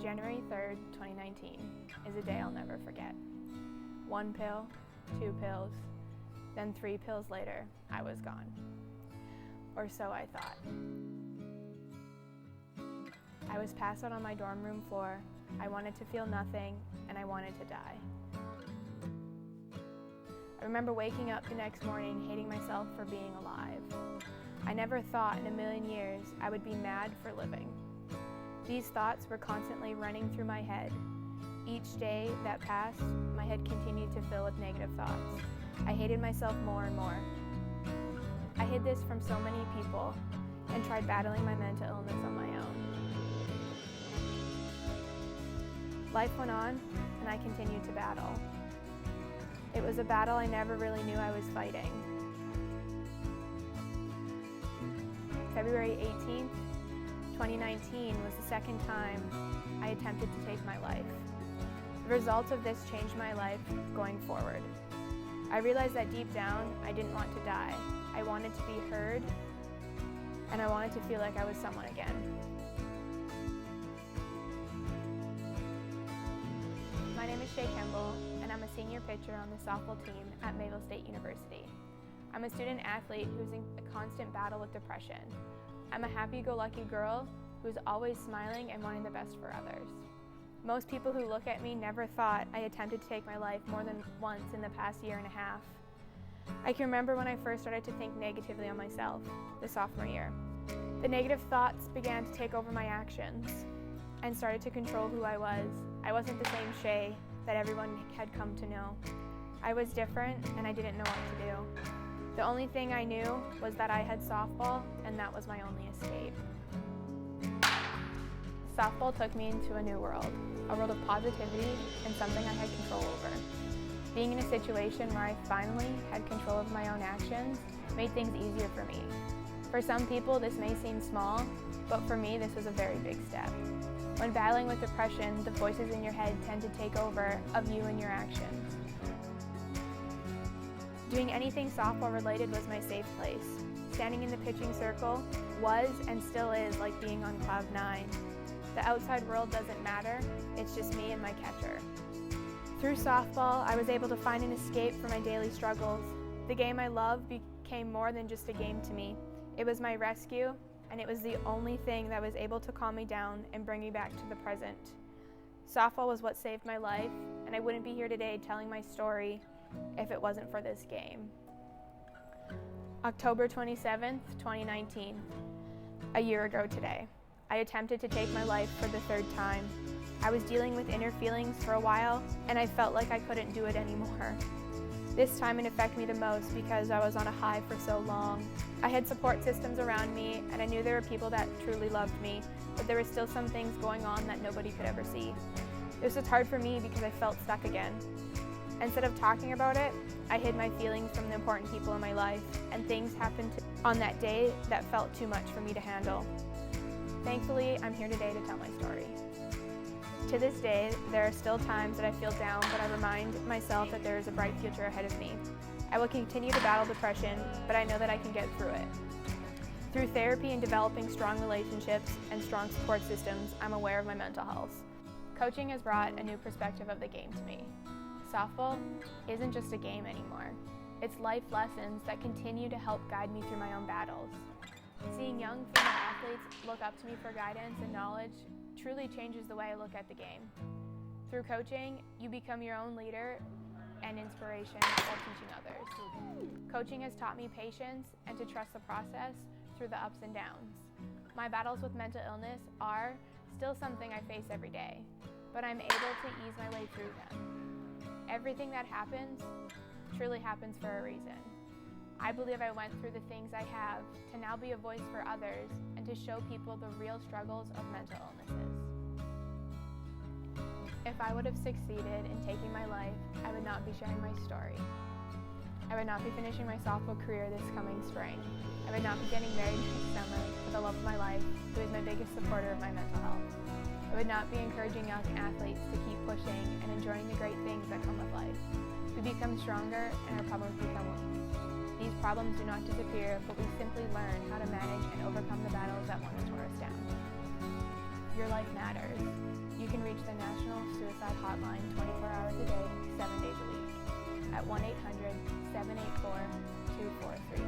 January 3rd, 2019 is a day I'll never forget. 1 pill, 2 pills, then 3 pills later, I was gone. Or so I thought. I was passed out on my dorm room floor. I wanted to feel nothing, and I wanted to die. I remember waking up the next morning hating myself for being alive. I never thought in a million years I would be mad for living. These thoughts were constantly running through my head. Each day that passed, my head continued to fill with negative thoughts. I hated myself more and more. I hid this from so many people and tried battling my mental illness on my own. Life went on, and I continued to battle. It was a battle I never really knew I was fighting. February 18th, 2019 was the second time I attempted to take my life. The results of this changed my life going forward. I realized that deep down, I didn't want to die. I wanted to be heard, and I wanted to feel like I was someone again. My name is Shaye, and I'm a senior pitcher on the softball team at Mayville State University. I'm a student athlete who's in a constant battle with depression. I'm a happy-go-lucky girl who's always smiling and wanting the best for others. Most people who look at me never thought I attempted to take my life more than once in the past year and a half. I can remember when I first started to think negatively on myself, the sophomore year. The negative thoughts began to take over my actions and started to control who I was. I wasn't the same Shaye that everyone had come to know. I was different, and I didn't know what to do. The only thing I knew was that I had softball, and that was my only escape. Softball took me into a new world, a world of positivity and something I had control over. Being in a situation where I finally had control of my own actions made things easier for me. For some people, this may seem small, but for me, this was a very big step. When battling with depression, the voices in your head tend to take over of you and your actions. Doing anything softball related was my safe place. Standing in the pitching circle was and still is like being on cloud 9. The outside world doesn't matter, it's just me and my catcher. Through softball, I was able to find an escape from my daily struggles. The game I loved became more than just a game to me. It was my rescue, and it was the only thing that was able to calm me down and bring me back to the present. Softball was what saved my life, and I wouldn't be here today telling my story if it wasn't for this game. October 27th, 2019, a year ago today, I attempted to take my life for the 3rd time. I was dealing with inner feelings for a while, and I felt like I couldn't do it anymore. This time it affected me the most because I was on a high for so long. I had support systems around me, and I knew there were people that truly loved me, but there were still some things going on that nobody could ever see. This was hard for me because I felt stuck again. Instead of talking about it, I hid my feelings from the important people in my life, and things happened on that day that felt too much for me to handle. Thankfully, I'm here today to tell my story. To this day, there are still times that I feel down, but I remind myself that there is a bright future ahead of me. I will continue to battle depression, but I know that I can get through it. Through therapy and developing strong relationships and strong support systems, I'm aware of my mental health. Coaching has brought a new perspective of the game to me. Softball isn't just a game anymore. It's life lessons that continue to help guide me through my own battles. Seeing young female athletes look up to me for guidance and knowledge truly changes the way I look at the game. Through coaching, you become your own leader and inspiration while teaching others. Coaching has taught me patience and to trust the process through the ups and downs. My battles with mental illness are still something I face every day, but I'm able to ease my way through them. Everything that happens truly happens for a reason. I believe I went through the things I have to now be a voice for others and to show people the real struggles of mental illnesses. If I would have succeeded in taking my life, I would not be sharing my story. I would not be finishing my softball career this coming spring. I would not be getting married next summer with the love of my life, who is my biggest supporter of my mental health. I would not be encouraging young athletes to keep pushing and enjoying the great things that come with life. We become stronger and our problems become weak. These problems do not disappear, but we simply learn how to manage and overcome the battles that once tore us down. Your life matters. You can reach the National Suicide Hotline 24 hours a day, 7 days a week at 1-800-784-2433.